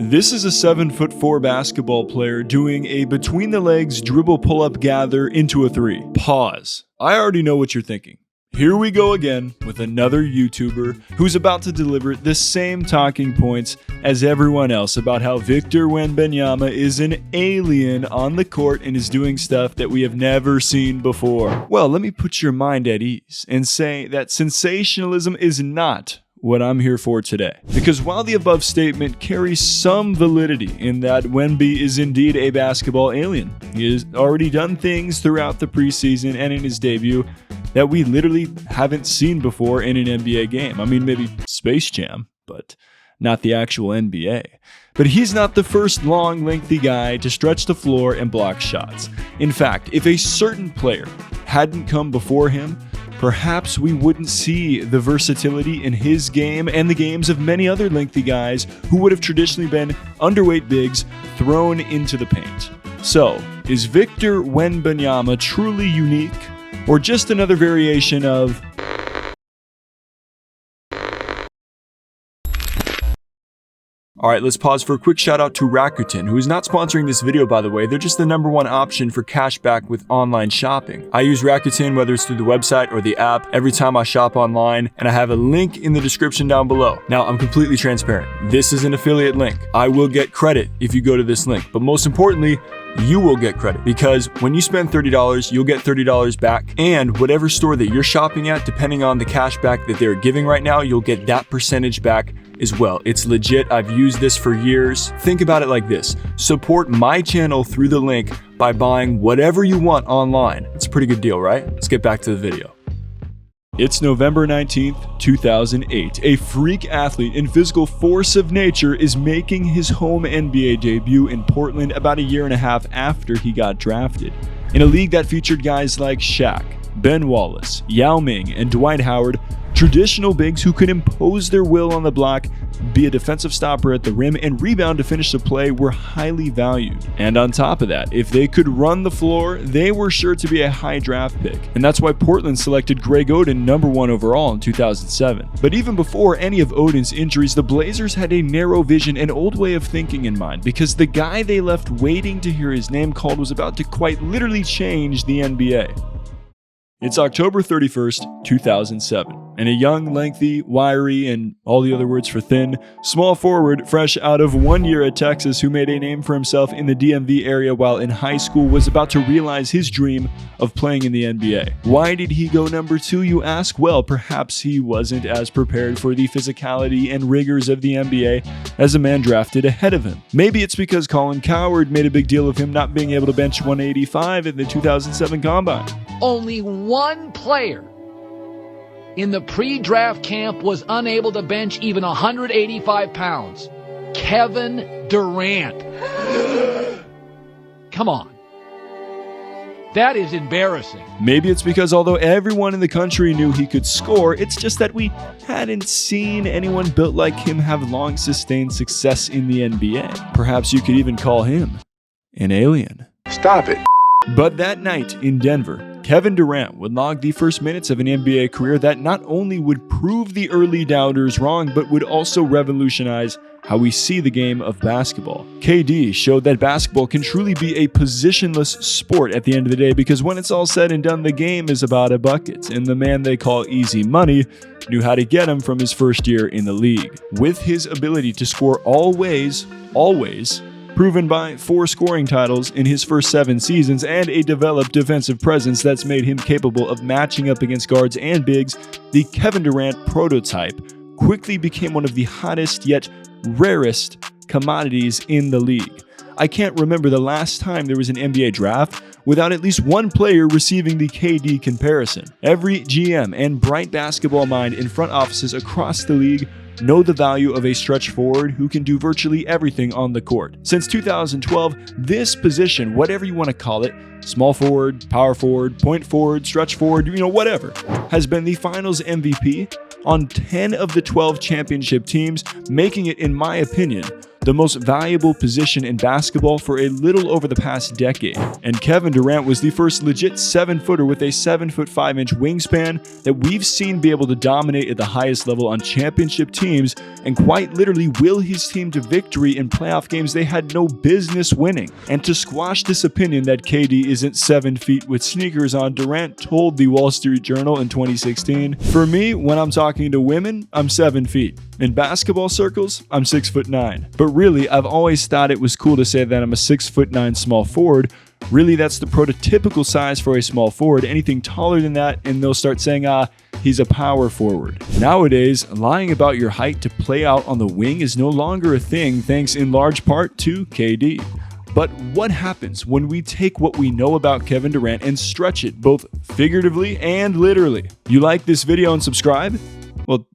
This is a 7'4" basketball player doing a between the legs dribble pull up gather into a three. Pause. I already know what you're thinking. Here we go again with another YouTuber who's about to deliver the same talking points as everyone else about how Victor Wembanyama is an alien on the court and is doing stuff that we have never seen before. Well, let me put your mind at ease and say that sensationalism is not what I'm here for today. Because while the above statement carries some validity in that Wemby is indeed a basketball alien, he has already done things throughout the preseason and in his debut that we literally haven't seen before in an NBA game. I mean, maybe Space Jam, but not the actual NBA. But he's not the first long, lengthy guy to stretch the floor and block shots. In fact, if a certain player hadn't come before him, perhaps we wouldn't see the versatility in his game and the games of many other lengthy guys who would have traditionally been underweight bigs thrown into the paint. So, is Victor Wembanyama truly unique, or just another variation of Alright, let's pause for a quick shout out to Rakuten, who is not sponsoring this video by the way. They're just the #1 option for cashback with online shopping. I use Rakuten whether it's through the website or the app every time I shop online, and I have a link in the description down below. Now, I'm completely transparent. This is an affiliate link. I will get credit if you go to this link, but most importantly, you will get credit because when you spend $30, you'll get $30 back, and whatever store that you're shopping at, depending on the cashback that they're giving right now, you'll get that percentage back as well. It's legit. I've used this for years. Think about it like this. Support my channel through the link by buying whatever you want online. It's a pretty good deal, right? Let's get back to the video. It's November 19th, 2008. A freak athlete and physical force of nature is making his home NBA debut in Portland about a year and a half after he got drafted. In a league that featured guys like Shaq, Ben Wallace, Yao Ming, and Dwight Howard, traditional bigs who could impose their will on the block, be a defensive stopper at the rim, and rebound to finish the play were highly valued. And on top of that, if they could run the floor, they were sure to be a high draft pick. And that's why Portland selected Greg Oden #1 overall in 2007. But even before any of Oden's injuries, the Blazers had a narrow vision and old way of thinking in mind, because the guy they left waiting to hear his name called was about to quite literally change the NBA. It's October 31st, 2007, and a young, lengthy, wiry, and all the other words for thin, small forward fresh out of 1 year at Texas who made a name for himself in the DMV area while in high school was about to realize his dream of playing in the NBA. Why did he go #2, you ask? Well, perhaps he wasn't as prepared for the physicality and rigors of the NBA as a man drafted ahead of him. Maybe it's because Colin Cowherd made a big deal of him not being able to bench 185 in the 2007 Combine. Only one player in the pre-draft camp was unable to bench even 185 pounds. Kevin Durant. Come on. That is embarrassing. Maybe it's because although everyone in the country knew he could score, it's just that we hadn't seen anyone built like him have long sustained success in the NBA. Perhaps you could even call him an alien. Stop it. But that night in Denver, Kevin Durant would log the first minutes of an NBA career that not only would prove the early doubters wrong, but would also revolutionize how we see the game of basketball. KD showed that basketball can truly be a positionless sport at the end of the day, because when it's all said and done, the game is about a bucket, and the man they call Easy Money knew how to get him from his first year in the league. With his ability to score always, proven by 4 scoring titles in his first 7 seasons, and a developed defensive presence that's made him capable of matching up against guards and bigs, the Kevin Durant prototype quickly became one of the hottest yet rarest commodities in the league. I can't remember the last time there was an NBA draft without at least one player receiving the KD comparison. Every GM and bright basketball mind in front offices across the league know the value of a stretch forward who can do virtually everything on the court. Since 2012, this position, whatever you want to call it, small forward, power forward, point forward, stretch forward, whatever, has been the finals MVP on 10 of the 12 championship teams, making it, in my opinion, the most valuable position in basketball for a little over the past decade. And Kevin Durant was the first legit 7-footer with a 7'5" wingspan that we've seen be able to dominate at the highest level on championship teams and quite literally will his team to victory in playoff games they had no business winning. And to squash this opinion that KD isn't 7 feet with sneakers on, Durant told the Wall Street Journal in 2016, "For me, when I'm talking to women, I'm 7 feet. In basketball circles, I'm 6'9". But really, I've always thought it was cool to say that I'm a 6'9" small forward. Really, that's the prototypical size for a small forward. Anything taller than that, and they'll start saying, he's a power forward. Nowadays, lying about your height to play out on the wing is no longer a thing, thanks in large part to KD. But what happens when we take what we know about Kevin Durant and stretch it both figuratively and literally? You like this video and subscribe? Well,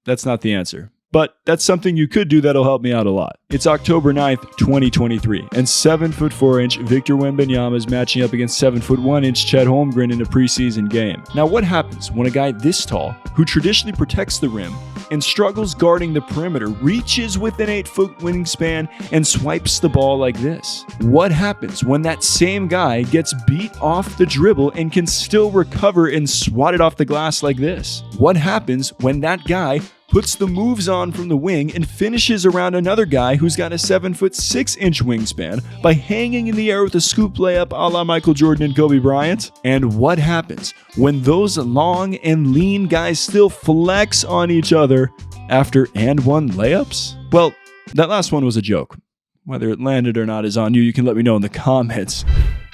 that's not the answer. But that's something you could do that'll help me out a lot. It's October 9th, 2023, and 7'4" Victor Wembanyama is matching up against 7'1" Chet Holmgren in a preseason game. Now, what happens when a guy this tall, who traditionally protects the rim and struggles guarding the perimeter, reaches with an 8-foot wingspan and swipes the ball like this? What happens when that same guy gets beat off the dribble and can still recover and swat it off the glass like this? What happens when that guy puts the moves on from the wing and finishes around another guy who's got a 7'6" wingspan by hanging in the air with a scoop layup a la Michael Jordan and Kobe Bryant? And what happens when those long and lean guys still flex on each other after and one layups? Well, that last one was a joke. Whether it landed or not is on you. You can let me know in the comments.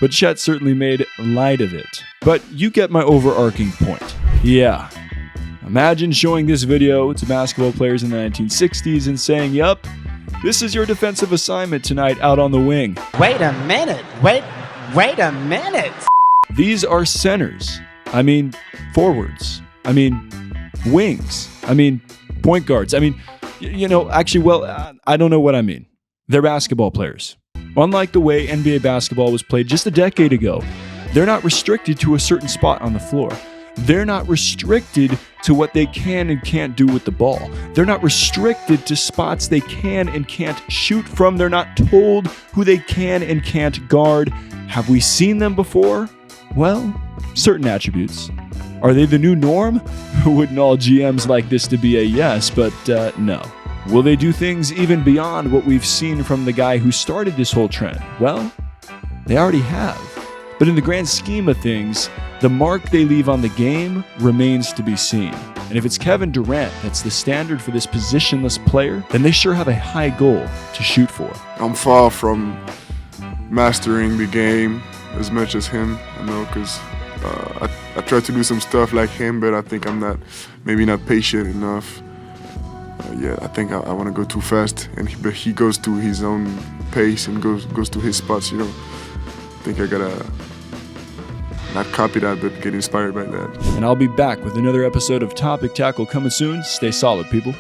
But Chet certainly made light of it. But you get my overarching point. Yeah. Imagine showing this video to basketball players in the 1960s and saying, yup, this is your defensive assignment tonight out on the wing. Wait a minute. Wait a minute. These are centers. I mean, forwards. I mean, wings. I mean, point guards. I mean, I don't know what I mean. They're basketball players. Unlike the way NBA basketball was played just a decade ago, they're not restricted to a certain spot on the floor. They're not restricted to what they can and can't do with the ball. They're not restricted to spots they can and can't shoot from. They're not told who they can and can't guard. Have we seen them before? Well, certain attributes. Are they the new norm? Wouldn't all GMs like this to be a yes, but no. Will they do things even beyond what we've seen from the guy who started this whole trend? Well, they already have. But in the grand scheme of things, the mark they leave on the game remains to be seen. And if it's Kevin Durant that's the standard for this positionless player, then they sure have a high goal to shoot for. I'm far from mastering the game as much as him, because I try to do some stuff like him, but I think I'm maybe not patient enough. I think I want to go too fast, but he goes to his own pace and goes to his spots. I think I gotta not copy that, but get inspired by that. And I'll be back with another episode of Topic Tackle coming soon. Stay solid, people.